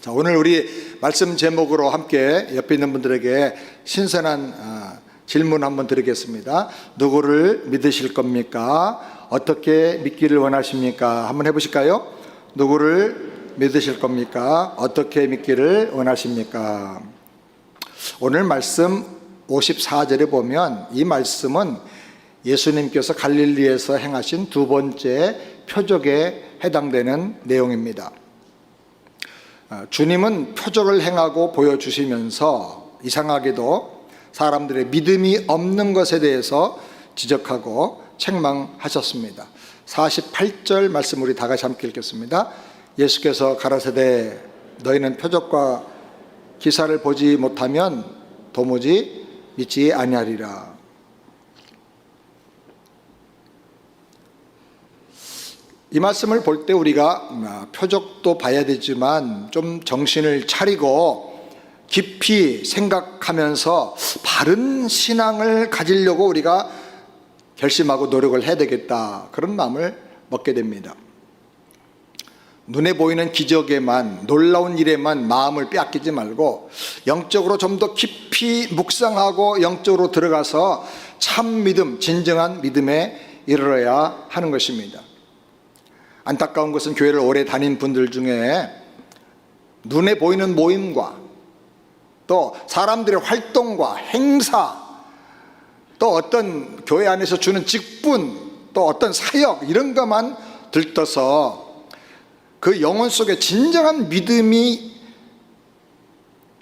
자, 오늘 우리 말씀 제목으로 함께 옆에 있는 분들에게 신선한 질문 한번 드리겠습니다. 누구를 믿으실 겁니까? 어떻게 믿기를 원하십니까? 한번 해보실까요? 누구를 믿으실 겁니까? 어떻게 믿기를 원하십니까? 오늘 말씀 54절에 보면 이 말씀은 예수님께서 갈릴리에서 행하신 두 번째 표적에 해당되는 내용입니다. 주님은 표적을 행하고 보여주시면서 이상하게도 사람들의 믿음이 없는 것에 대해서 지적하고 책망하셨습니다. 48절 말씀 우리 다 같이 함께 읽겠습니다. 예수께서 가라사대 너희는 표적과 기사를 보지 못하면 도무지 믿지 아니하리라. 이 말씀을 볼 때 우리가 표적도 봐야 되지만 좀 정신을 차리고 깊이 생각하면서 바른 신앙을 가지려고 우리가 결심하고 노력을 해야 되겠다, 그런 마음을 먹게 됩니다. 눈에 보이는 기적에만, 놀라운 일에만 마음을 빼앗기지 말고 영적으로 좀 더 깊이 묵상하고 영적으로 들어가서 참 믿음, 진정한 믿음에 이르러야 하는 것입니다. 안타까운 것은 교회를 오래 다닌 분들 중에 눈에 보이는 모임과 또 사람들의 활동과 행사, 또 어떤 교회 안에서 주는 직분, 또 어떤 사역, 이런 것만 들떠서 그 영혼 속에 진정한 믿음이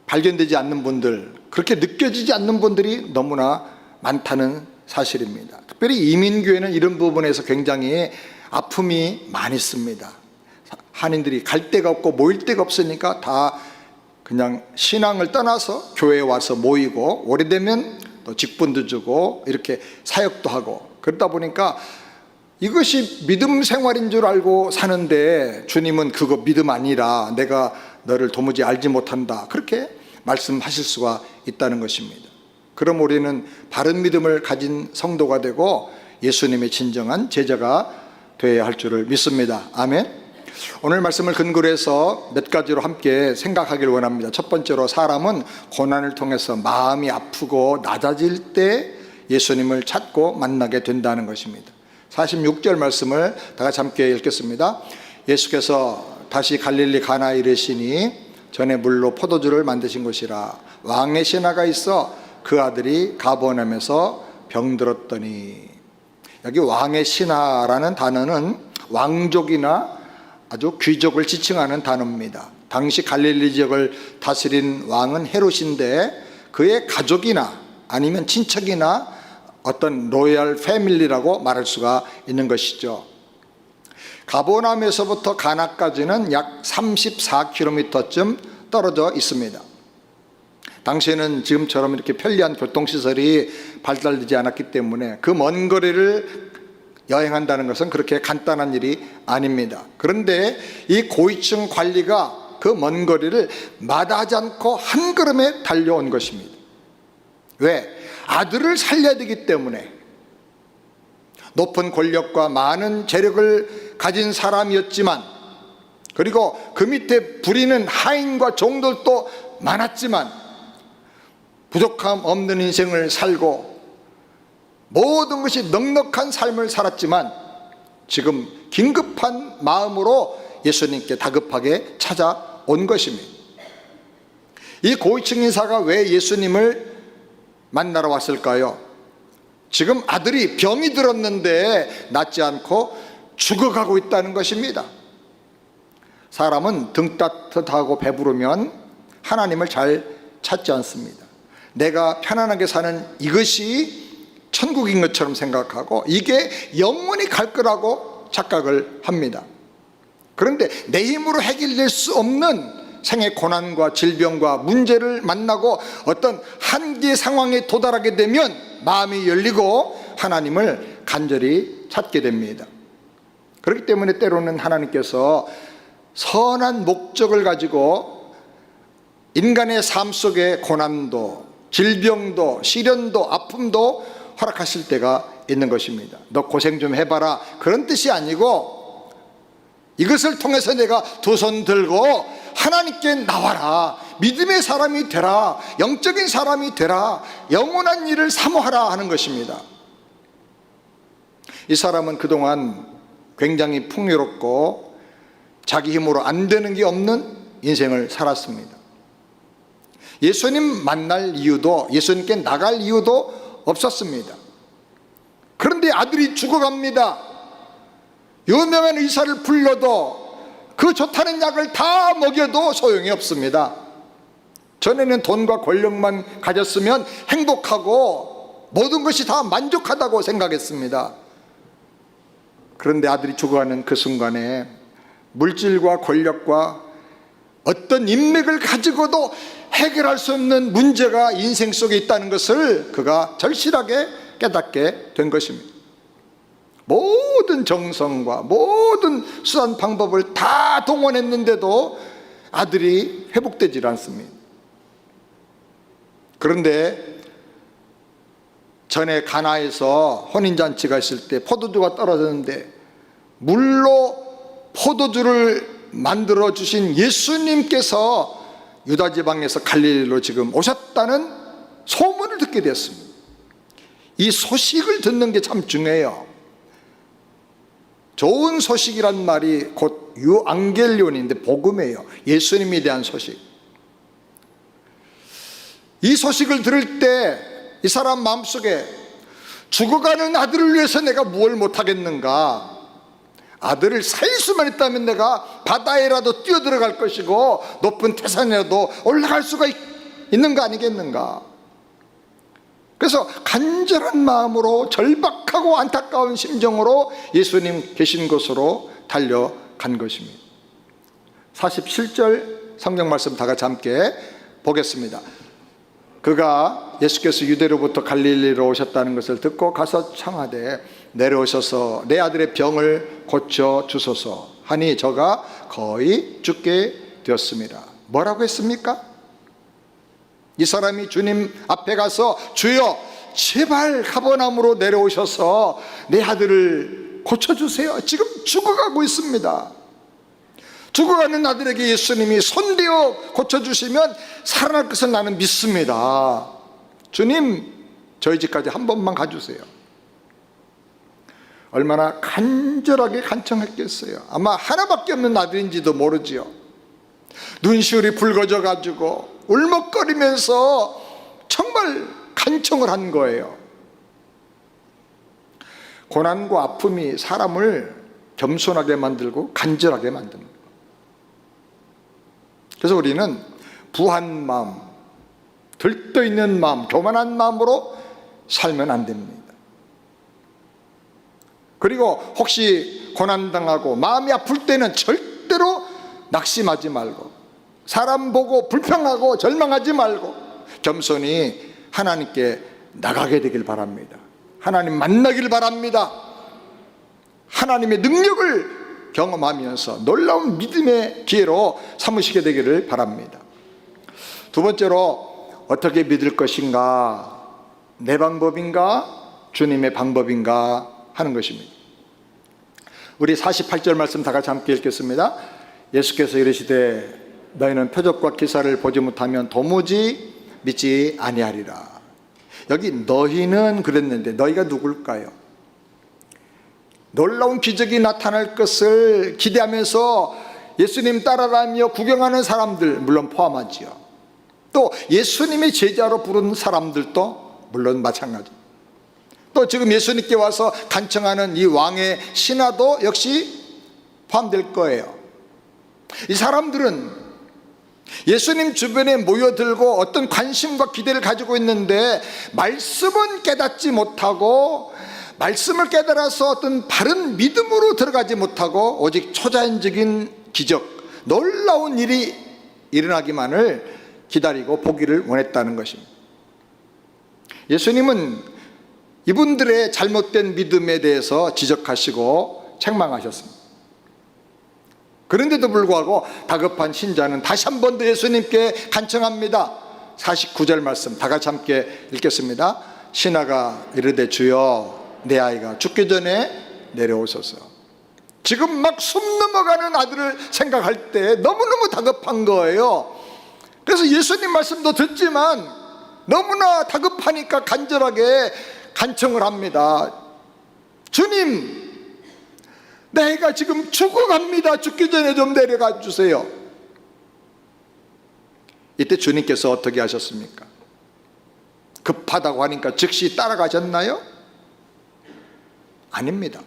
발견되지 않는 분들, 그렇게 느껴지지 않는 분들이 너무나 많다는 사실입니다. 특별히 이민교회는 이런 부분에서 굉장히 아픔이 많이 있습니다. 한인들이 갈 데가 없고 모일 데가 없으니까 다 그냥 신앙을 떠나서 교회에 와서 모이고, 오래되면 또 직분도 주고 이렇게 사역도 하고, 그러다 보니까 이것이 믿음 생활인 줄 알고 사는데 주님은 그거 믿음 아니라 내가 너를 도무지 알지 못한다, 그렇게 말씀하실 수가 있다는 것입니다. 그럼 우리는 바른 믿음을 가진 성도가 되고 예수님의 진정한 제자가 되어야 할 줄을 믿습니다. 아멘. 오늘 말씀을 근거로 해서 몇 가지로 함께 생각하기를 원합니다. 첫 번째로, 사람은 고난을 통해서 마음이 아프고 낮아질 때 예수님을 찾고 만나게 된다는 것입니다. 46절 말씀을 다 같이 함께 읽겠습니다. 예수께서 다시 갈릴리 가나에 이르시니 전에 물로 포도주를 만드신 곳이라. 왕의 신하가 있어 그 아들이 가버나움에서 병들었더니. 여기 왕의 신하라는 단어는 왕족이나 아주 귀족을 지칭하는 단어입니다. 당시 갈릴리 지역을 다스린 왕은 헤롯인데 그의 가족이나 아니면 친척이나 어떤 로얄 패밀리라고 말할 수가 있는 것이죠. 가버나움에서부터 가나까지는 약 34km쯤 떨어져 있습니다. 당시에는 지금처럼 이렇게 편리한 교통시설이 발달되지 않았기 때문에 그 먼 거리를 여행한다는 것은 그렇게 간단한 일이 아닙니다. 그런데 이 고위층 관리가 그 먼 거리를 마다하지 않고 한 걸음에 달려온 것입니다. 왜? 아들을 살려야 되기 때문에. 높은 권력과 많은 재력을 가진 사람이었지만, 그리고 그 밑에 부리는 하인과 종들도 많았지만 부족함 없는 인생을 살고 모든 것이 넉넉한 삶을 살았지만 지금 긴급한 마음으로 예수님께 다급하게 찾아온 것입니다. 이 고위층 인사가 왜 예수님을 만나러 왔을까요? 지금 아들이 병이 들었는데 낫지 않고 죽어가고 있다는 것입니다. 사람은 등 따뜻하고 배부르면 하나님을 잘 찾지 않습니다. 내가 편안하게 사는 이것이 천국인 것처럼 생각하고 이게 영원히 갈 거라고 착각을 합니다. 그런데 내 힘으로 해결될 수 없는 생의 고난과 질병과 문제를 만나고 어떤 한계 상황에 도달하게 되면 마음이 열리고 하나님을 간절히 찾게 됩니다. 그렇기 때문에 때로는 하나님께서 선한 목적을 가지고 인간의 삶 속에 고난도, 질병도, 시련도, 아픔도 허락하실 때가 있는 것입니다. 너 고생 좀 해봐라, 그런 뜻이 아니고 이것을 통해서 내가 두 손 들고 하나님께 나와라, 믿음의 사람이 되라, 영적인 사람이 되라, 영원한 일을 사모하라 하는 것입니다. 이 사람은 그동안 굉장히 풍요롭고 자기 힘으로 안 되는 게 없는 인생을 살았습니다. 예수님 만날 이유도, 예수님께 나갈 이유도 없었습니다. 그런데 아들이 죽어갑니다. 유명한 의사를 불러도 그 좋다는 약을 다 먹여도 소용이 없습니다. 전에는 돈과 권력만 가졌으면 행복하고 모든 것이 다 만족하다고 생각했습니다. 그런데 아들이 죽어가는 그 순간에 물질과 권력과 어떤 인맥을 가지고도 해결할 수 없는 문제가 인생 속에 있다는 것을 그가 절실하게 깨닫게 된 것입니다. 모든 정성과 모든 수단 방법을 다 동원했는데도 아들이 회복되질 않습니다. 그런데 전에 가나에서 혼인잔치가 있을 때 포도주가 떨어졌는데 물로 포도주를 만들어 주신 예수님께서 유다 지방에서 갈릴리로 지금 오셨다는 소문을 듣게 됐습니다. 이 소식을 듣는 게 참 중요해요. 좋은 소식이란 말이 곧 유앙겔리온인데 복음이에요. 예수님에 대한 소식. 이 소식을 들을 때 이 사람 마음속에 죽어가는 아들을 위해서 내가 무엇을 못하겠는가, 아들을 살 수만 있다면 내가 바다에라도 뛰어들어갈 것이고 높은 태산에라도 올라갈 수가 있는 거 아니겠는가. 그래서 간절한 마음으로 절박하고 안타까운 심정으로 예수님 계신 곳으로 달려간 것입니다. 47절 성경 말씀 다 같이 함께 보겠습니다. 그가 예수께서 유대로부터 갈릴리로 오셨다는 것을 듣고 가서 청하되 내려오셔서 내 아들의 병을 고쳐 주소서 하니 저가 거의 죽게 되었습니다. 뭐라고 했습니까? 이 사람이 주님 앞에 가서 주여 제발 가버나움으로 내려오셔서 내 아들을 고쳐주세요. 지금 죽어가고 있습니다. 죽어가는 아들에게 예수님이 손대어 고쳐주시면 살아날 것을 나는 믿습니다. 주님 저희 집까지 한 번만 가주세요. 얼마나 간절하게 간청했겠어요. 아마 하나밖에 없는 아들인지도 모르지요. 눈시울이 붉어져 가지고 울먹거리면서 정말 간청을 한 거예요. 고난과 아픔이 사람을 겸손하게 만들고 간절하게 만듭니다. 그래서 우리는 부한 마음, 들떠있는 마음, 교만한 마음으로 살면 안 됩니다. 그리고 혹시 고난당하고 마음이 아플 때는 절대로 낙심하지 말고, 사람 보고 불평하고 절망하지 말고 겸손히 하나님께 나가게 되길 바랍니다. 하나님 만나길 바랍니다. 하나님의 능력을 경험하면서 놀라운 믿음의 기회로 삼으시게 되기를 바랍니다. 두 번째로 어떻게 믿을 것인가, 내 방법인가 주님의 방법인가 하는 것입니다. 우리 48절 말씀 다 같이 함께 읽겠습니다. 예수께서 이르시되 너희는 표적과 기사를 보지 못하면 도무지 믿지 아니하리라. 여기 너희는 그랬는데 너희가 누굴까요? 놀라운 기적이 나타날 것을 기대하면서 예수님 따라다니며 구경하는 사람들 물론 포함하지요. 또 예수님의 제자로 부른 사람들도 물론 마찬가지. 또 지금 예수님께 와서 간청하는 이 왕의 신하도 역시 포함될 거예요. 이 사람들은 예수님 주변에 모여들고 어떤 관심과 기대를 가지고 있는데 말씀은 깨닫지 못하고, 말씀을 깨달아서 어떤 바른 믿음으로 들어가지 못하고 오직 초자연적인 기적, 놀라운 일이 일어나기만을 기다리고 보기를 원했다는 것입니다. 예수님은 이분들의 잘못된 믿음에 대해서 지적하시고 책망하셨습니다. 그런데도 불구하고 다급한 신자는 다시 한 번 더 예수님께 간청합니다. 49절 말씀 다 같이 함께 읽겠습니다. 신하가 이르되 주여 내 아이가 죽기 전에 내려오소서. 지금 막 숨 넘어가는 아들을 생각할 때 너무너무 다급한 거예요. 그래서 예수님 말씀도 듣지만 너무나 다급하니까 간절하게 간청을 합니다. 주님, 내가 지금 죽어갑니다. 죽기 전에 좀 내려가 주세요. 이때 주님께서 어떻게 하셨습니까? 급하다고 하니까 즉시 따라가셨나요? 아닙니다.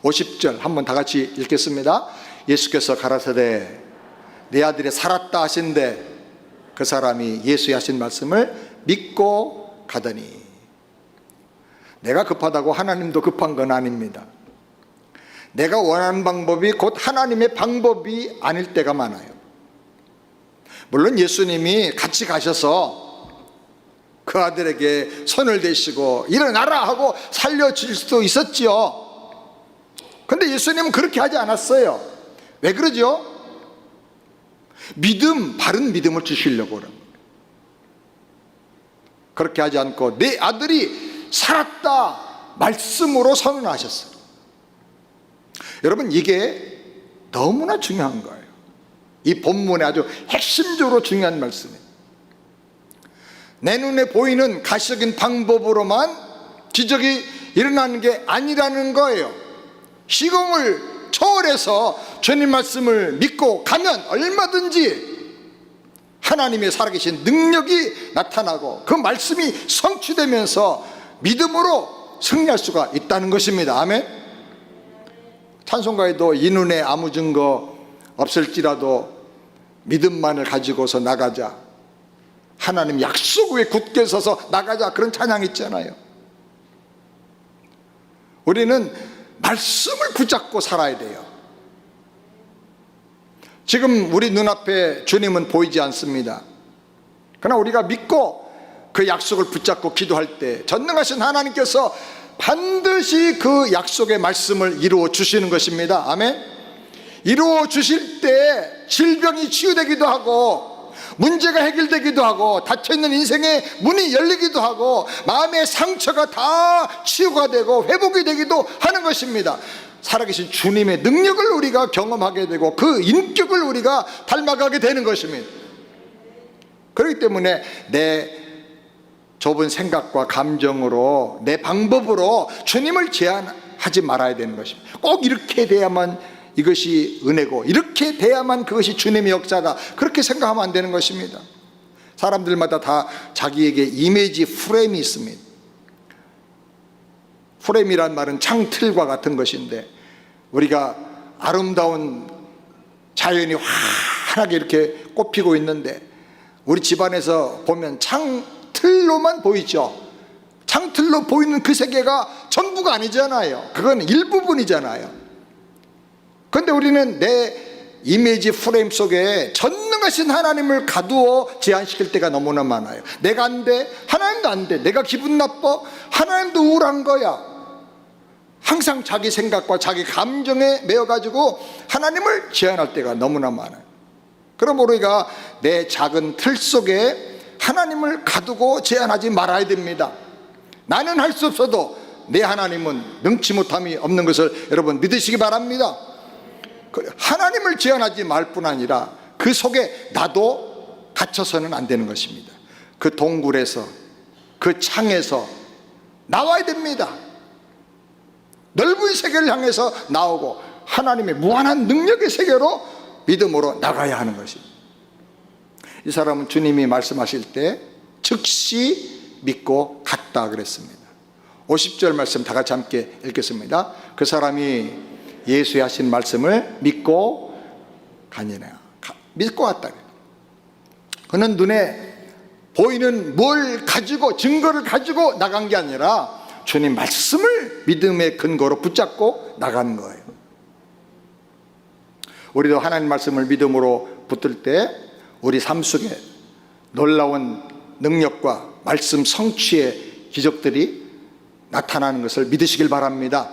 50절 한번 다 같이 읽겠습니다. 예수께서 가라사대 내 아들이 살았다 하신대 그 사람이 예수의 하신 말씀을 믿고 가더니. 내가 급하다고 하나님도 급한 건 아닙니다. 내가 원하는 방법이 곧 하나님의 방법이 아닐 때가 많아요. 물론 예수님이 같이 가셔서 그 아들에게 손을 대시고 일어나라 하고 살려줄 수도 있었지요. 근데 예수님은 그렇게 하지 않았어요. 왜 그러죠? 믿음, 바른 믿음을 주시려고 그런 거예요. 그렇게 하지 않고 내 아들이 살았다 말씀으로 선언하셨어요. 여러분, 이게 너무나 중요한 거예요. 이 본문의 아주 핵심적으로 중요한 말씀이에요. 내 눈에 보이는 가시적인 방법으로만 기적이 일어나는 게 아니라는 거예요. 시공을 초월해서 주님 말씀을 믿고 가면 얼마든지 하나님의 살아계신 능력이 나타나고 그 말씀이 성취되면서 믿음으로 승리할 수가 있다는 것입니다. 아멘. 찬송가에도 이 눈에 아무 증거 없을지라도 믿음만을 가지고서 나가자, 하나님 약속 위에 굳게 서서 나가자, 그런 찬양 있잖아요. 우리는 말씀을 붙잡고 살아야 돼요. 지금 우리 눈앞에 주님은 보이지 않습니다. 그러나 우리가 믿고 그 약속을 붙잡고 기도할 때 전능하신 하나님께서 반드시 그 약속의 말씀을 이루어 주시는 것입니다. 아멘. 이루어 주실 때 질병이 치유되기도 하고 문제가 해결되기도 하고 닫혀있는 인생의 문이 열리기도 하고 마음의 상처가 다 치유가 되고 회복이 되기도 하는 것입니다. 살아계신 주님의 능력을 우리가 경험하게 되고 그 인격을 우리가 닮아가게 되는 것입니다. 그렇기 때문에 내 좁은 생각과 감정으로 내 방법으로 주님을 제한하지 말아야 되는 것입니다. 꼭 이렇게 돼야만 이것이 은혜고 이렇게 돼야만 그것이 주님의 역사다, 그렇게 생각하면 안 되는 것입니다. 사람들마다 다 자기에게 이미지 프레임이 있습니다. 프레임이란 말은 창틀과 같은 것인데 우리가 아름다운 자연이 환하게 이렇게 꽃피고 있는데 우리 집안에서 보면 창틀로만 보이죠. 창틀로 보이는 그 세계가 전부가 아니잖아요. 그건 일부분이잖아요. 그런데 우리는 내 이미지 프레임 속에 전능하신 하나님을 가두어 제한시킬 때가 너무나 많아요. 내가 안 돼, 하나님도 안 돼, 내가 기분 나빠, 하나님도 우울한 거야. 항상 자기 생각과 자기 감정에 매여가지고 하나님을 제한할 때가 너무나 많아요. 그럼 우리가 내 작은 틀 속에 하나님을 가두고 제한하지 말아야 됩니다. 나는 할 수 없어도 내 하나님은 능치 못함이 없는 것을 여러분 믿으시기 바랍니다. 하나님을 제한하지 말 뿐 아니라 그 속에 나도 갇혀서는 안 되는 것입니다. 그 동굴에서, 그 창에서 나와야 됩니다. 넓은 세계를 향해서 나오고 하나님의 무한한 능력의 세계로 믿음으로 나가야 하는 것입니다. 이 사람은 주님이 말씀하실 때 즉시 믿고 갔다 그랬습니다. 50절 말씀 다 같이 함께 읽겠습니다. 그 사람이 예수의 하신 말씀을 믿고 가니라. 믿고 갔다. 그는 눈에 보이는 뭘 가지고, 증거를 가지고 나간 게 아니라 주님 말씀을 믿음의 근거로 붙잡고 나가는 거예요. 우리도 하나님 말씀을 믿음으로 붙들 때 우리 삶 속에 놀라운 능력과 말씀 성취의 기적들이 나타나는 것을 믿으시길 바랍니다.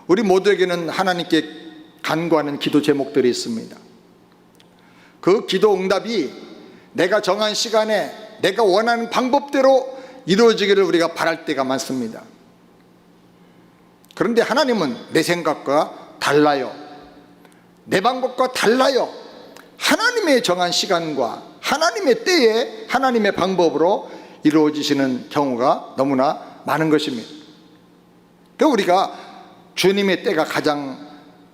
우리 모두에게는 하나님께 간구하는 기도 제목들이 있습니다. 그 기도 응답이 내가 정한 시간에 내가 원하는 방법대로 이루어지기를 우리가 바랄 때가 많습니다. 그런데 하나님은 내 생각과 달라요. 내 방법과 달라요. 하나님의 정한 시간과 하나님의 때에 하나님의 방법으로 이루어지시는 경우가 너무나 많은 것입니다. 그러니까 우리가 주님의 때가 가장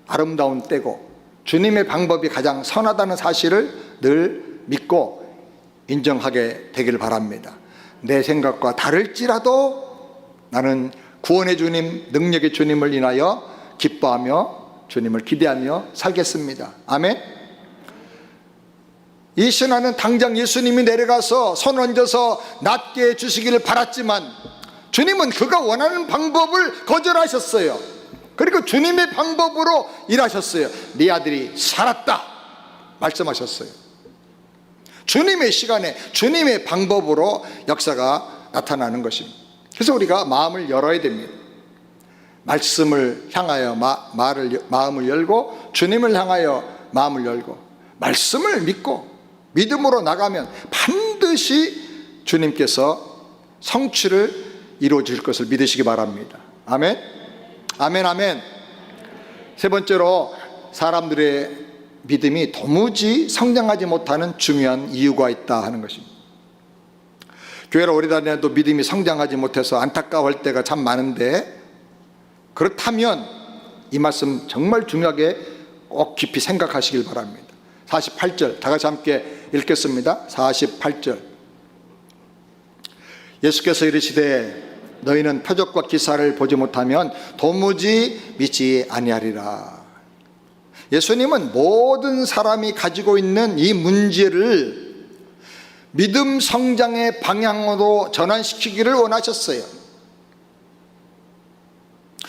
아름다운 때고 주님의 방법이 가장 선하다는 사실을 늘 믿고 인정하게 되길 바랍니다. 내 생각과 다를지라도 나는 구원의 주님, 능력의 주님을 인하여 기뻐하며 주님을 기대하며 살겠습니다. 아멘. 이 신하는 당장 예수님이 내려가서 손 얹어서 낫게 해주시기를 바랐지만 주님은 그가 원하는 방법을 거절하셨어요. 그리고 주님의 방법으로 일하셨어요. 네 아들이 살았다 말씀하셨어요. 주님의 시간에 주님의 방법으로 역사가 나타나는 것입니다. 그래서 우리가 마음을 열어야 됩니다. 말씀을 향하여 마음을 열고 주님을 향하여 마음을 열고 말씀을 믿고 믿음으로 나가면 반드시 주님께서 성취를 이루어질 것을 믿으시기 바랍니다. 아멘. 아멘. 아멘. 세 번째로 사람들의 믿음이 도무지 성장하지 못하는 중요한 이유가 있다 하는 것입니다. 교회를 오래 다녀도 믿음이 성장하지 못해서 안타까워할 때가 참 많은데, 그렇다면 이 말씀 정말 중요하게 꼭 깊이 생각하시길 바랍니다. 48절 다 같이 함께 읽겠습니다. 48절 예수께서 이르시되 너희는 표적과 기사를 보지 못하면 도무지 믿지 아니하리라. 예수님은 모든 사람이 가지고 있는 이 문제를 믿음 성장의 방향으로 전환시키기를 원하셨어요.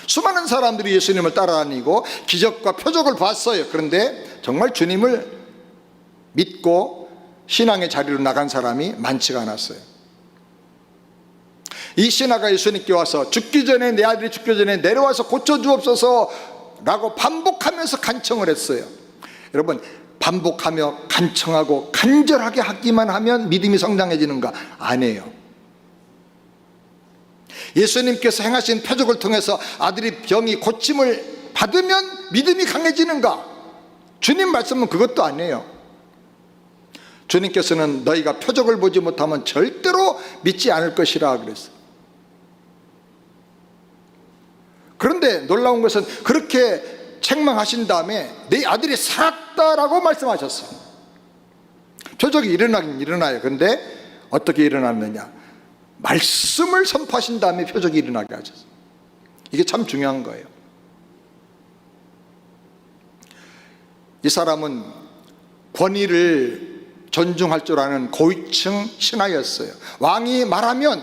수많은 사람들이 예수님을 따라다니고 기적과 표적을 봤어요. 그런데 정말 주님을 믿고 신앙의 자리로 나간 사람이 많지가 않았어요. 이 신하가 예수님께 와서 죽기 전에, 내 아들이 죽기 전에 내려와서 고쳐주옵소서 라고 반복하면서 간청을 했어요. 여러분, 반복하며 간청하고 간절하게 하기만 하면 믿음이 성장해지는가? 아니에요. 예수님께서 행하신 표적을 통해서 아들이 병이 고침을 받으면 믿음이 강해지는가? 주님 말씀은 그것도 아니에요. 주님께서는 너희가 표적을 보지 못하면 절대로 믿지 않을 것이라 그랬어요. 그런데 놀라운 것은 그렇게 책망하신 다음에 내 아들이 살았다라고 말씀하셨어요. 표적이 일어나긴 일어나요. 그런데 어떻게 일어났느냐? 말씀을 선포하신 다음에 표적이 일어나게 하셨어요. 이게 참 중요한 거예요. 이 사람은 권위를 존중할 줄 아는 고위층 신하였어요. 왕이 말하면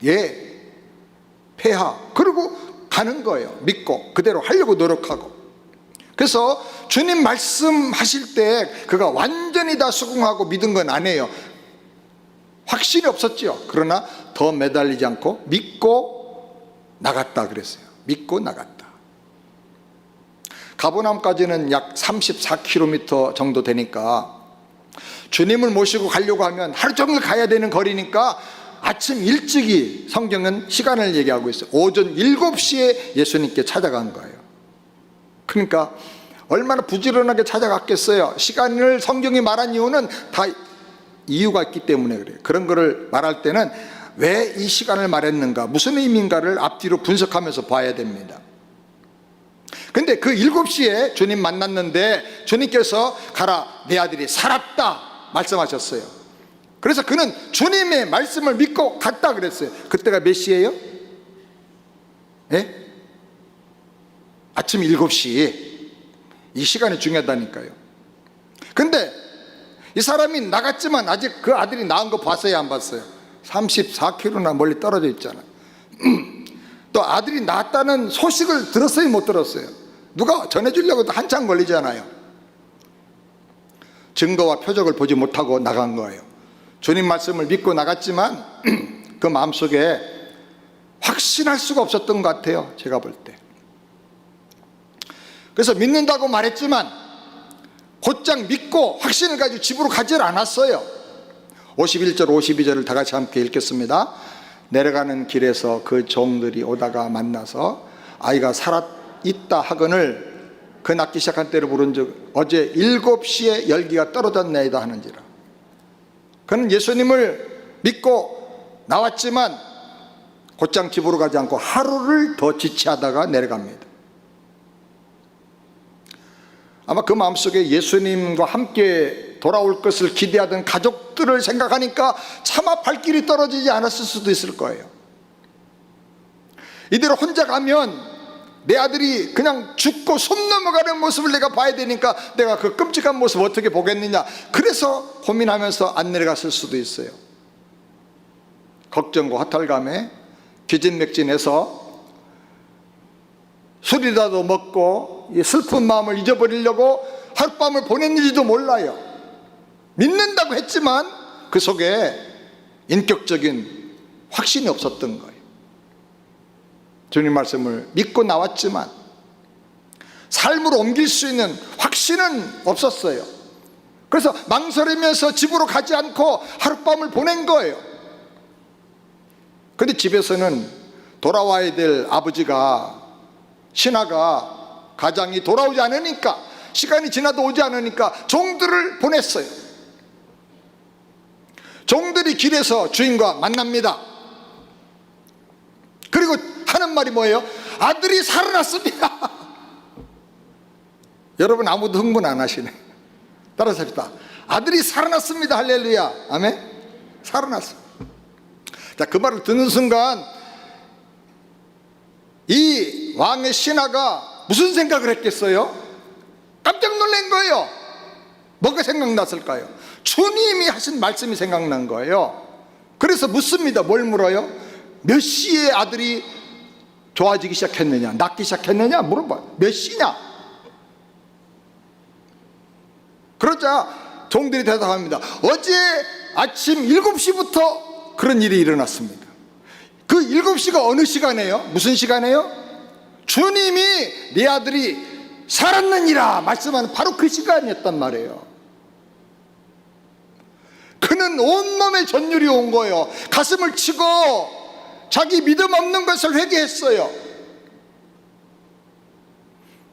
예, 폐하, 그리고 가는 거예요. 믿고 그대로 하려고 노력하고. 그래서 주님 말씀하실 때 그가 완전히 다 수긍하고 믿은 건 아니에요. 확신이 없었죠. 그러나 더 매달리지 않고 믿고 나갔다 그랬어요. 믿고 나갔다. 가버나움까지는 약 34km 정도 되니까 주님을 모시고 가려고 하면 하루 종일 가야 되는 거리니까 아침 일찍이 성경은 시간을 얘기하고 있어요. 오전 7시에 예수님께 찾아간 거예요. 그러니까 얼마나 부지런하게 찾아갔겠어요. 시간을 성경이 말한 이유는 다 이유가 있기 때문에 그래요. 그런 거를 말할 때는 왜 이 시간을 말했는가, 무슨 의미인가를 앞뒤로 분석하면서 봐야 됩니다. 근데 그 7시에 주님 만났는데 주님께서 가라, 내 아들이 살았다 말씀하셨어요. 그래서 그는 주님의 말씀을 믿고 갔다 그랬어요. 그때가 몇 시예요? 예? 아침 7시. 이 시간이 중요하다니까요. 근데 이 사람이 나갔지만 아직 그 아들이 낳은 거 봤어요, 안 봤어요? 34km나 멀리 떨어져 있잖아요. 또 아들이 낳았다는 소식을 들었어요, 못 들었어요? 누가 전해주려고 한참 걸리잖아요. 증거와 표적을 보지 못하고 나간 거예요. 주님 말씀을 믿고 나갔지만 그 마음속에 확신할 수가 없었던 것 같아요, 제가 볼 때. 그래서 믿는다고 말했지만 곧장 믿고 확신을 가지고 집으로 가지 않았어요. 51절 52절을 다 같이 함께 읽겠습니다. 내려가는 길에서 그 종들이 오다가 만나서 아이가 살아있다 하거늘 그 낳기 시작한 때를 부른 적 어제 7시에 열기가 떨어졌나이다 하는지라. 그는 예수님을 믿고 나왔지만 곧장 집으로 가지 않고 하루를 더 지체하다가 내려갑니다. 아마 그 마음속에 예수님과 함께 돌아올 것을 기대하던 가족들을 생각하니까 차마 발길이 떨어지지 않았을 수도 있을 거예요. 이대로 혼자 가면 내 아들이 그냥 죽고 손 넘어가는 모습을 내가 봐야 되니까 내가 그 끔찍한 모습 어떻게 보겠느냐, 그래서 고민하면서 안 내려갔을 수도 있어요. 걱정과 허탈감에 기진맥진해서 술이라도 먹고 슬픈 마음을 잊어버리려고 하룻밤을 보냈는지도 몰라요. 믿는다고 했지만 그 속에 인격적인 확신이 없었던 거예요. 주님 말씀을 믿고 나왔지만 삶으로 옮길 수 있는 확신은 없었어요. 그래서 망설이면서 집으로 가지 않고 하룻밤을 보낸 거예요. 그런데 집에서는 돌아와야 될 아버지가, 신하가, 가장이 돌아오지 않으니까, 시간이 지나도 오지 않으니까 종들을 보냈어요. 종들이 길에서 주인과 만납니다. 그리고 하는 말이 뭐예요? 아들이 살아났습니다. 여러분 아무도 흥분 안 하시네. 따라서 합시다. 아들이 살아났습니다. 할렐루야. 아멘. 살아났어. 자, 그 말을 듣는 순간 이 왕의 신하가 무슨 생각을 했겠어요? 깜짝 놀란 거예요. 뭐가 생각났을까요? 주님이 하신 말씀이 생각난 거예요. 그래서 묻습니다. 뭘 물어요? 몇 시에 아들이 좋아지기 시작했느냐, 낫기 시작했느냐 물어봐. 몇 시냐? 그러자 종들이 대답합니다. 어제 아침 7시부터 그런 일이 일어났습니다. 그 7시가 어느 시간이에요? 무슨 시간이에요? 주님이 네 아들이 살았느니라 말씀하는 바로 그 시간이었단 말이에요. 그는 온몸에 전율이 온 거예요. 가슴을 치고 자기 믿음 없는 것을 회개했어요.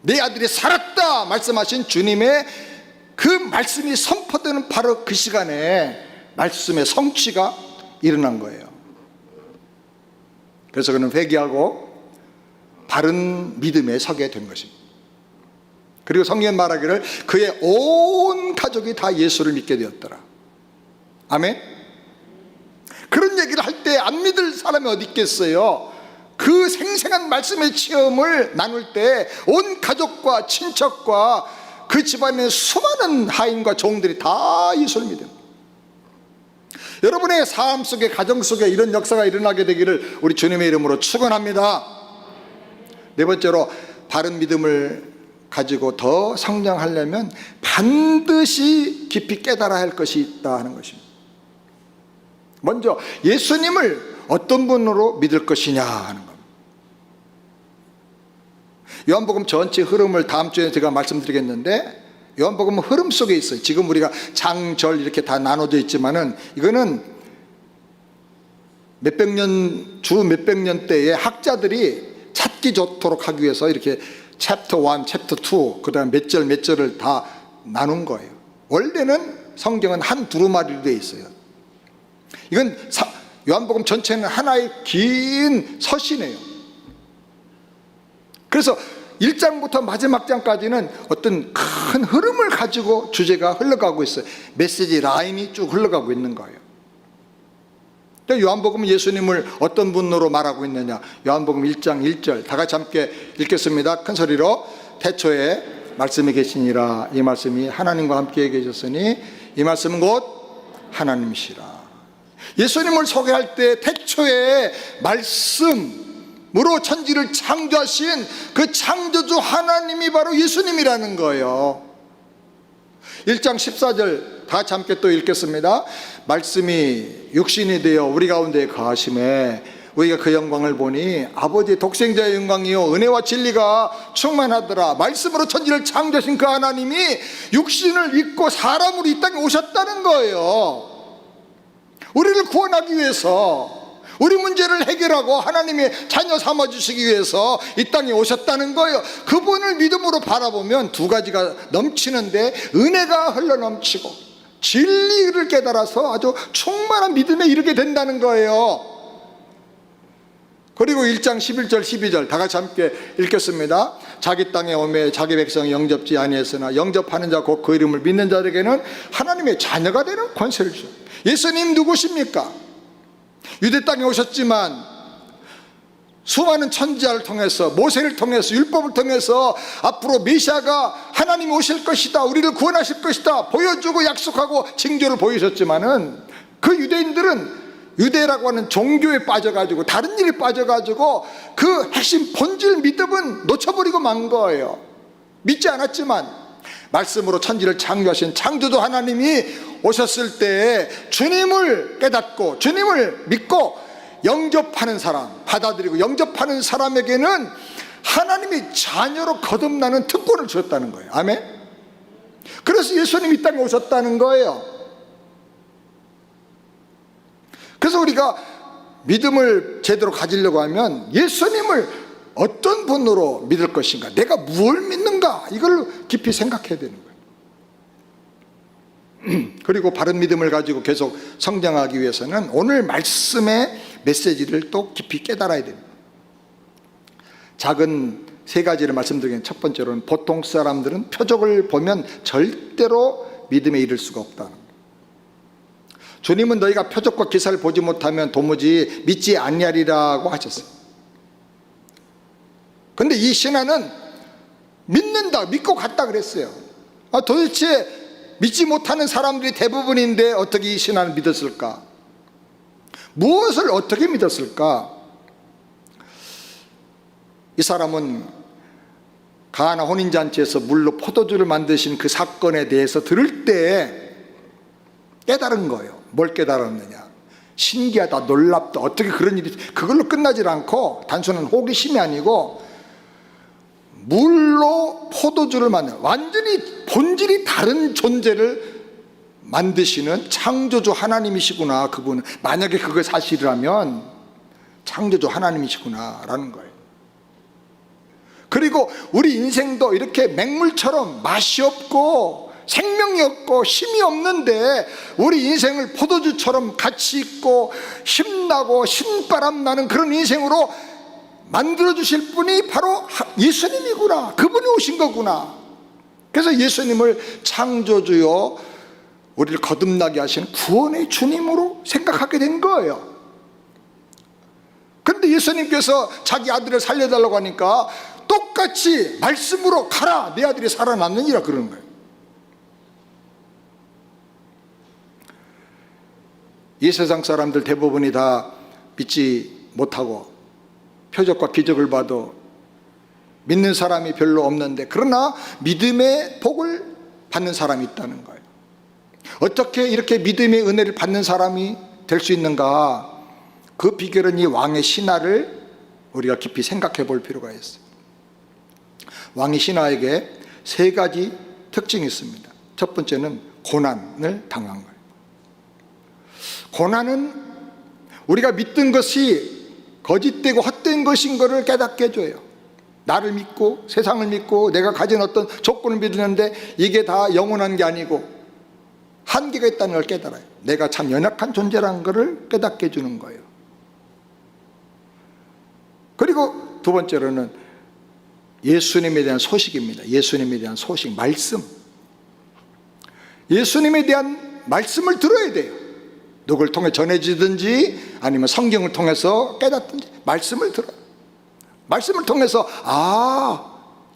내 아들이 살았다 말씀하신 주님의 그 말씀이 선포되는 바로 그 시간에 말씀의 성취가 일어난 거예요. 그래서 그는 회개하고 바른 믿음에 서게 된 것입니다. 그리고 성경은 말하기를 그의 온 가족이 다 예수를 믿게 되었더라. 아멘. 그런 얘기를 할 때 안 믿을 사람이 어디 있겠어요? 그 생생한 말씀의 체험을 나눌 때 온 가족과 친척과 그 집안의 수많은 하인과 종들이 다 예수를 믿습니다. 여러분의 삶 속에, 가정 속에 이런 역사가 일어나게 되기를 우리 주님의 이름으로 축원합니다. 네 번째로, 바른 믿음을 가지고 더 성장하려면 반드시 깊이 깨달아야 할 것이 있다 하는 것입니다. 먼저 예수님을 어떤 분으로 믿을 것이냐 하는 겁니다. 요한복음 전체 흐름을 다음 주에 제가 말씀드리겠는데, 요한복음은 흐름 속에 있어요. 지금 우리가 장, 절 이렇게 다 나눠져 있지만은 이거는 몇백 년, 주 몇백 년대의 학자들이 찾기 좋도록 하기 위해서 이렇게 챕터 1, 챕터 2, 그 다음 몇 절 몇 절을 다 나눈 거예요. 원래는 성경은 한 두루마리로 되어 있어요. 이건 요한복음 전체는 하나의 긴 서신이에요. 그래서 1장부터 마지막 장까지는 어떤 큰 흐름을 가지고 주제가 흘러가고 있어요. 메시지 라인이 쭉 흘러가고 있는 거예요. 요한복음은 예수님을 어떤 분으로 말하고 있느냐, 요한복음 1장 1절 다 같이 함께 읽겠습니다. 큰 소리로. 태초에 말씀이 계시니라. 이 말씀이 하나님과 함께 계셨으니 이 말씀은 곧 하나님이시라. 예수님을 소개할 때 태초에 말씀으로 천지를 창조하신 그 창조주 하나님이 바로 예수님이라는 거예요. 1장 14절 다 같이 함께 또 읽겠습니다. 말씀이 육신이 되어 우리 가운데 거하심에 우리가 그 영광을 보니 아버지의 독생자의 영광이요 은혜와 진리가 충만하더라. 말씀으로 천지를 창조하신 그 하나님이 육신을 입고 사람으로 이 땅에 오셨다는 거예요. 우리를 구원하기 위해서, 우리 문제를 해결하고 하나님의 자녀 삼아주시기 위해서 이 땅에 오셨다는 거예요. 그분을 믿음으로 바라보면 두 가지가 넘치는데, 은혜가 흘러넘치고 진리를 깨달아서 아주 충만한 믿음에 이르게 된다는 거예요. 그리고 1장 11절 12절 다 같이 함께 읽겠습니다. 자기 땅에 오매 자기 백성이 영접지 아니했으나 영접하는 자 곧 그 이름을 믿는 자에게는 하나님의 자녀가 되는 권세를 주셨다. 예수님 누구십니까? 유대 땅에 오셨지만 수많은 천지자를 통해서, 모세를 통해서, 율법을 통해서 앞으로 메시아가 하나님이 오실 것이다, 우리를 구원하실 것이다 보여주고 약속하고 징조를 보이셨지만은, 그 유대인들은 유대라고 하는 종교에 빠져가지고 다른 일에 빠져가지고 그 핵심 본질 믿음은 놓쳐버리고 만 거예요. 믿지 않았지만 말씀으로 천지를 창조하신 창조주 하나님이 오셨을 때 주님을 깨닫고 주님을 믿고 영접하는 사람, 받아들이고 영접하는 사람에게는 하나님의 자녀로 거듭나는 특권을 주셨다는 거예요. 아멘. 그래서 예수님이 이 땅에 오셨다는 거예요. 그래서 우리가 믿음을 제대로 가지려고 하면 예수님을 어떤 분으로 믿을 것인가, 내가 무엇을 믿는가, 이걸 깊이 생각해야 되는 거예요. 그리고 바른 믿음을 가지고 계속 성장하기 위해서는 오늘 말씀의 메시지를 또 깊이 깨달아야 됩니다. 작은 세 가지를 말씀드리면, 첫 번째로는 보통 사람들은 표적을 보면 절대로 믿음에 이를 수가 없다. 주님은 너희가 표적과 기사를 보지 못하면 도무지 믿지 아니하리라고 하셨어요. 근데 이 신하는 믿는다, 믿고 갔다 그랬어요. 도대체 믿지 못하는 사람들이 대부분인데 어떻게 이 신하는 믿었을까? 무엇을 어떻게 믿었을까? 이 사람은 가나 혼인잔치에서 물로 포도주를 만드신 그 사건에 대해서 들을 때 깨달은 거예요. 뭘 깨달았느냐? 신기하다, 놀랍다, 어떻게 그런 일이, 그걸로 끝나질 않고 단순한 호기심이 아니고 물로 포도주를 만드는, 완전히 본질이 다른 존재를 만드시는 창조주 하나님이시구나. 그분은 만약에 그게 사실이라면 창조주 하나님이시구나 라는 거예요. 그리고 우리 인생도 이렇게 맹물처럼 맛이 없고 생명이 없고 힘이 없는데, 우리 인생을 포도주처럼 가치 있고 힘나고 신바람 나는 그런 인생으로 만들어주실 분이 바로 예수님이구나. 그분이 오신 거구나. 그래서 예수님을 창조주요, 우리를 거듭나게 하시는 구원의 주님으로 생각하게 된 거예요. 그런데 예수님께서 자기 아들을 살려달라고 하니까 똑같이 말씀으로 가라, 내 아들이 살아났느니라 그러는 거예요. 이 세상 사람들 대부분이 다 믿지 못하고 표적과 기적을 봐도 믿는 사람이 별로 없는데, 그러나 믿음의 복을 받는 사람이 있다는 거예요. 어떻게 이렇게 믿음의 은혜를 받는 사람이 될 수 있는가? 그 비결은 이 왕의 신하를 우리가 깊이 생각해 볼 필요가 있어요. 왕의 신하에게 세 가지 특징이 있습니다. 첫 번째는 고난을 당한 거예요. 고난은 우리가 믿던 것이 거짓되고 헛된 것인 것을 깨닫게 해줘요. 나를 믿고 세상을 믿고 내가 가진 어떤 조건을 믿는데 이게 다 영원한 게 아니고 한계가 있다는 걸 깨달아요. 내가 참 연약한 존재라는 것을 깨닫게 해주는 거예요. 그리고 두 번째로는 예수님에 대한 소식입니다. 예수님에 대한 소식, 말씀. 예수님에 대한 말씀을 들어야 돼요. 누굴 통해 전해지든지 아니면 성경을 통해서 깨닫든지 말씀을 들어요. 말씀을 통해서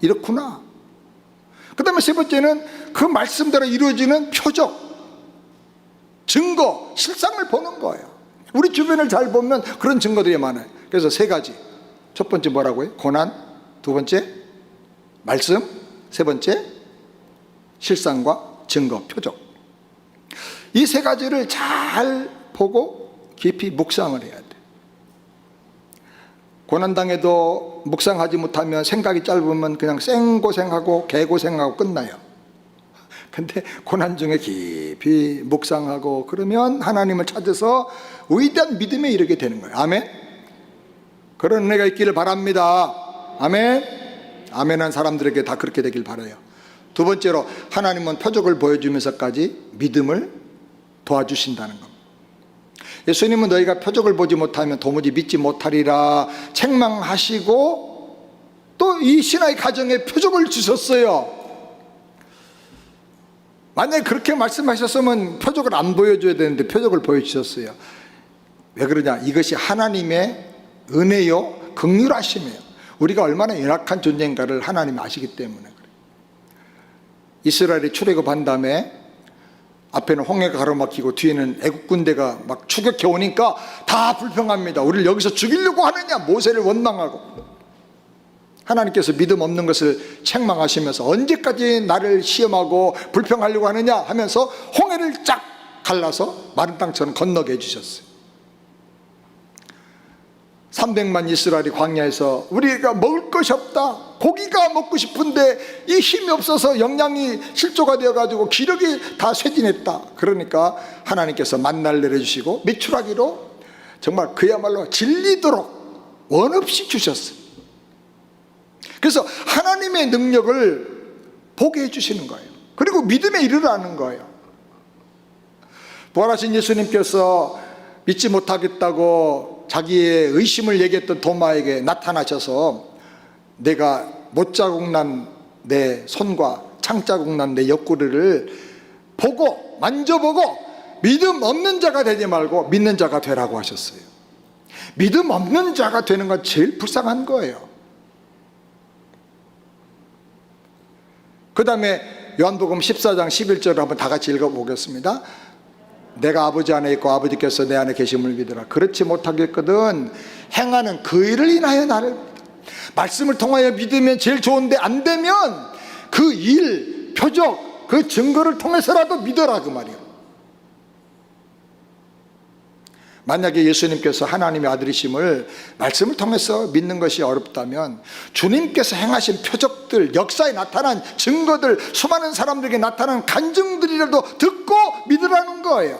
이렇구나. 그 다음에 세 번째는 그 말씀대로 이루어지는 표적, 증거, 실상을 보는 거예요. 우리 주변을 잘 보면 그런 증거들이 많아요. 그래서 세 가지. 첫 번째 뭐라고요? 고난. 두 번째 말씀. 세 번째 실상과 증거, 표적. 이 세 가지를 잘 보고 깊이 묵상을 해야 돼. 고난당해도 묵상하지 못하면, 생각이 짧으면 그냥 생고생하고 개고생하고 끝나요. 근데 고난 중에 깊이 묵상하고 그러면 하나님을 찾아서 위대한 믿음에 이르게 되는 거예요. 아멘. 그런 은혜가 있기를 바랍니다. 아멘. 아멘한 사람들에게 다 그렇게 되길 바라요. 두 번째로, 하나님은 표적을 보여주면서까지 믿음을 도와주신다는 겁니다. 예수님은 너희가 표적을 보지 못하면 도무지 믿지 못하리라 책망하시고 또 이 신하의 가정에 표적을 주셨어요. 만약에 그렇게 말씀하셨으면 표적을 안 보여줘야 되는데 표적을 보여주셨어요. 왜 그러냐? 이것이 하나님의 은혜요 긍휼하심이에요. 우리가 얼마나 연약한 존재인가를 하나님이 아시기 때문에 그래요. 이스라엘이 출애굽한 다음에 앞에는 홍해가 가로막히고 뒤에는 애국 군대가 막 추격해 오니까 다 불평합니다. 우리를 여기서 죽이려고 하느냐, 모세를 원망하고. 하나님께서 믿음 없는 것을 책망하시면서 언제까지 나를 시험하고 불평하려고 하느냐 하면서 홍해를 쫙 갈라서 마른 땅처럼 건너게 해주셨어요. 300만 이스라엘이 광야에서 우리가 먹을 것이 없다, 고기가 먹고 싶은데 이 힘이 없어서 영양이 실조가 되어가지고 기력이 다 쇠진했다. 그러니까 하나님께서 만나를 내려주시고 메추라기로 정말 그야말로 질리도록 원 없이 주셨어요. 그래서 하나님의 능력을 보게 해주시는 거예요. 그리고 믿음에 이르라는 거예요. 부활하신 예수님께서 믿지 못하겠다고 자기의 의심을 얘기했던 도마에게 나타나셔서 내가 못자국 난 내 손과 창자국 난 내 옆구리를 보고 만져보고 믿음 없는 자가 되지 말고 믿는 자가 되라고 하셨어요. 믿음 없는 자가 되는 건 제일 불쌍한 거예요. 그 다음에 요한복음 14장 11절을 한번 다 같이 읽어보겠습니다. 내가 아버지 안에 있고 아버지께서 내 안에 계심을 믿으라. 그렇지 못하겠거든 행하는 그 일을 인하여 나를 믿으라. 말씀을 통하여 믿으면 제일 좋은데 안 되면 그 일, 표적, 그 증거를 통해서라도 믿어라, 그 말이에요. 만약에 예수님께서 하나님의 아들이심을 말씀을 통해서 믿는 것이 어렵다면 주님께서 행하신 표적들, 역사에 나타난 증거들, 수많은 사람들에게 나타난 간증들이라도 듣고 믿으라는 거예요.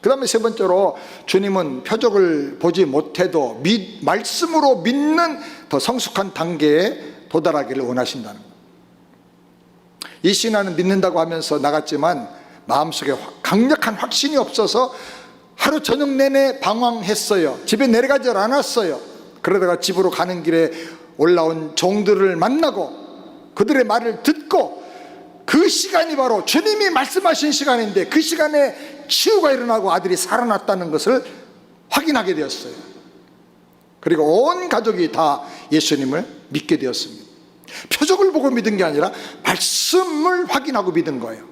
그 다음에 세 번째로, 주님은 표적을 보지 못해도 말씀으로 믿는 더 성숙한 단계에 도달하기를 원하신다는 거예요. 이 신하는 믿는다고 하면서 나갔지만 마음속에 강력한 확신이 없어서 하루 저녁 내내 방황했어요. 집에 내려가지 않았어요. 그러다가 집으로 가는 길에 올라온 종들을 만나고 그들의 말을 듣고, 그 시간이 바로 주님이 말씀하신 시간인데 그 시간에 치유가 일어나고 아들이 살아났다는 것을 확인하게 되었어요. 그리고 온 가족이 다 예수님을 믿게 되었습니다. 표적을 보고 믿은 게 아니라 말씀을 확인하고 믿은 거예요.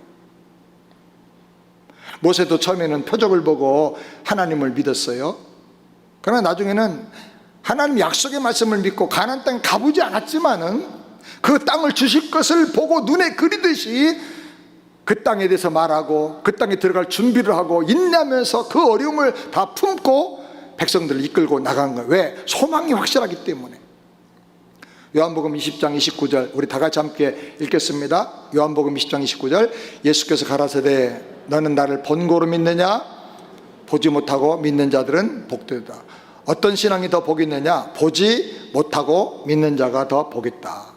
모세도 처음에는 표적을 보고 하나님을 믿었어요. 그러나 나중에는 하나님 약속의 말씀을 믿고 가나안 땅에 가보지 않았지만은 그 땅을 주실 것을 보고 눈에 그리듯이 그 땅에 대해서 말하고 그 땅에 들어갈 준비를 하고 인내하면서 그 어려움을 다 품고 백성들을 이끌고 나간 거예요. 왜? 소망이 확실하기 때문에. 요한복음 20장 29절 우리 다 같이 함께 읽겠습니다. 요한복음 20장 29절 예수께서 가라사대 너는 나를 본고로 믿느냐? 보지 못하고 믿는 자들은 복되다. 어떤 신앙이 더 복이 있느냐? 보지 못하고 믿는 자가 더 복이 있다.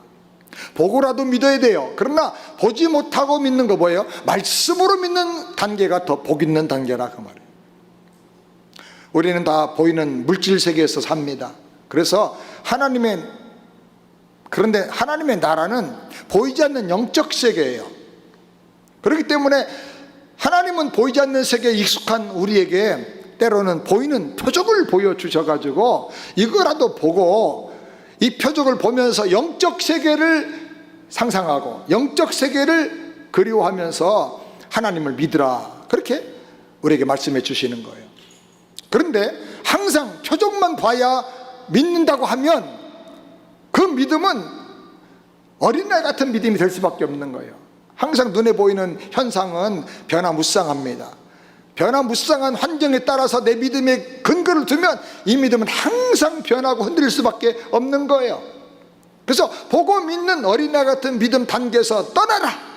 보고라도 믿어야 돼요. 그러나 보지 못하고 믿는 거 뭐예요? 말씀으로 믿는 단계가 더 복 있는 단계라, 그 말이에요. 우리는 다 보이는 물질 세계에서 삽니다. 그래서 그런데 하나님의 나라는 보이지 않는 영적 세계예요. 그렇기 때문에 하나님은 보이지 않는 세계에 익숙한 우리에게 때로는 보이는 표적을 보여주셔가지고 이거라도 보고 이 표적을 보면서 영적 세계를 상상하고 영적 세계를 그리워하면서 하나님을 믿으라, 그렇게 우리에게 말씀해 주시는 거예요. 그런데 항상 표적만 봐야 믿는다고 하면 그 믿음은 어린아이 같은 믿음이 될 수밖에 없는 거예요. 항상 눈에 보이는 현상은 변화무쌍합니다. 변화무쌍한 환경에 따라서 내 믿음의 근거를 두면 이 믿음은 항상 변하고 흔들릴 수밖에 없는 거예요. 그래서 보고 믿는 어린아 같은 믿음 단계에서 떠나라.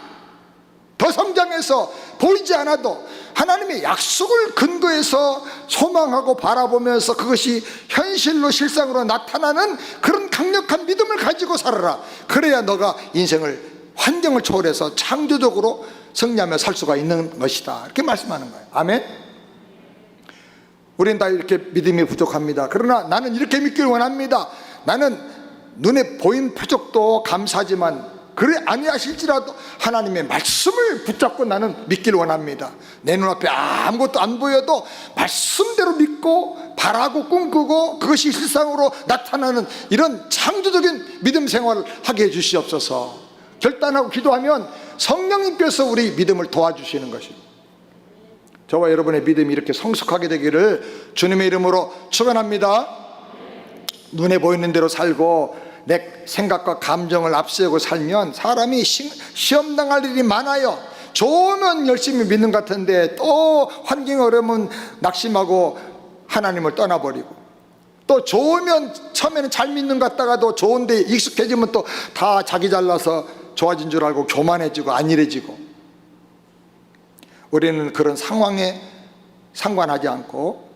더 성장해서 보이지 않아도 하나님의 약속을 근거해서 소망하고 바라보면서 그것이 현실로 실상으로 나타나는 그런 강력한 믿음을 가지고 살아라. 그래야 너가 인생을, 환경을 초월해서 창조적으로 승리하며 살 수가 있는 것이다. 이렇게 말씀하는 거예요. 아멘. 우리는 다 이렇게 믿음이 부족합니다. 그러나 나는 이렇게 믿기를 원합니다. 나는 눈에 보인 표적도 감사하지만 그래 아니하실지라도 하나님의 말씀을 붙잡고 나는 믿기를 원합니다. 내 눈앞에 아무것도 안 보여도 말씀대로 믿고 바라고 꿈꾸고 그것이 실상으로 나타나는 이런 창조적인 믿음 생활을 하게 해주시옵소서. 결단하고 기도하면 성령님께서 우리 믿음을 도와주시는 것입니다. 저와 여러분의 믿음이 이렇게 성숙하게 되기를 주님의 이름으로 축원합니다. 눈에 보이는 대로 살고 내 생각과 감정을 앞세우고 살면 사람이 시험당할 일이 많아요. 좋으면 열심히 믿는 것 같은데 또 환경이 어려우면 낙심하고 하나님을 떠나버리고, 또 좋으면 처음에는 잘 믿는 것 같다가도 좋은데 익숙해지면 또 다 자기 잘나서 좋아진 줄 알고 교만해지고 안일해지고. 우리는 그런 상황에 상관하지 않고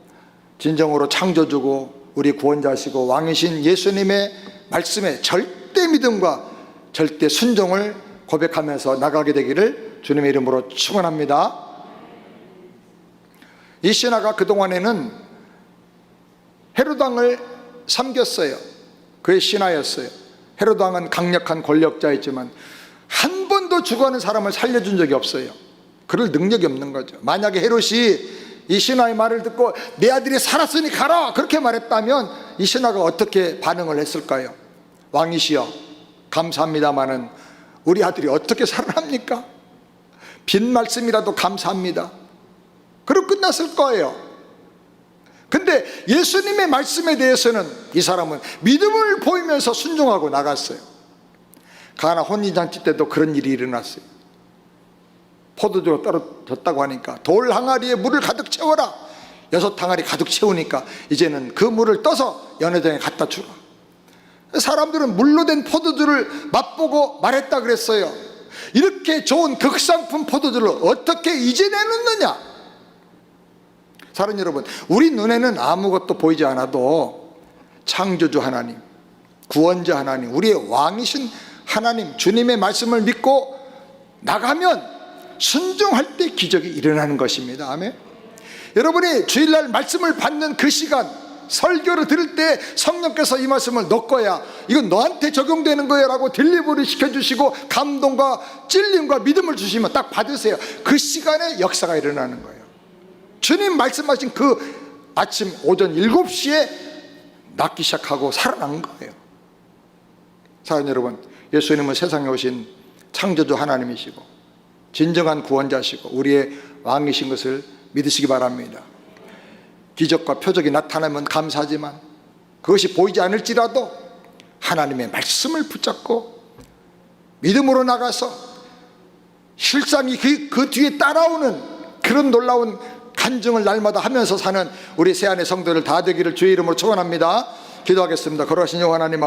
진정으로 창조주고 우리 구원자시고 왕이신 예수님의 말씀에 절대 믿음과 절대 순종을 고백하면서 나가게 되기를 주님의 이름으로 축원합니다. 이 신하가 그동안에는 헤롯 왕을 섬겼어요. 그의 신하였어요. 헤롯 왕은 강력한 권력자였지만 한 번도 죽어가는 사람을 살려준 적이 없어요. 그럴 능력이 없는 거죠. 만약에 헤롯이 이 신하의 말을 듣고 내 아들이 살았으니 가라 그렇게 말했다면 이 신하가 어떻게 반응을 했을까요? 왕이시여 감사합니다마는 우리 아들이 어떻게 살아납니까? 빈 말씀이라도 감사합니다. 그리고 끝났을 거예요. 근데 예수님의 말씀에 대해서는 이 사람은 믿음을 보이면서 순종하고 나갔어요. 가나 혼인잔치 때도 그런 일이 일어났어요. 포도주가 떨어졌다고 하니까 돌 항아리에 물을 가득 채워라. 6항아리 가득 채우니까 이제는 그 물을 떠서 연회장에 갖다 주라. 사람들은 물로 된 포도주를 맛보고 말했다 그랬어요. 이렇게 좋은 극상품 포도주를 어떻게 이제 내놓느냐. 사랑 여러분, 우리 눈에는 아무것도 보이지 않아도 창조주 하나님, 구원자 하나님, 우리의 왕이신 하나님, 주님의 말씀을 믿고 나가면 순종할 때 기적이 일어나는 것입니다. 아멘. 여러분이 주일날 말씀을 받는 그 시간, 설교를 들을 때 성령께서 이 말씀을 너 거야, 이건 너한테 적용되는 거야 라고 딜리버리 시켜주시고 감동과 찔림과 믿음을 주시면 딱 받으세요. 그 시간에 역사가 일어나는 거예요. 주님 말씀하신 그 아침 오전 7시에 낫기 시작하고 살아난 거예요. 사랑하는 여러분, 예수님은 세상에 오신 창조주 하나님이시고 진정한 구원자시고 우리의 왕이신 것을 믿으시기 바랍니다. 기적과 표적이 나타나면 감사하지만 그것이 보이지 않을지라도 하나님의 말씀을 붙잡고 믿음으로 나가서 실상이 그 뒤에 따라오는 그런 놀라운 간증을 날마다 하면서 사는 우리 새안의 성도들 다 되기를 주의 이름으로 축원합니다. 기도하겠습니다. 거룩하신 영원 하나님,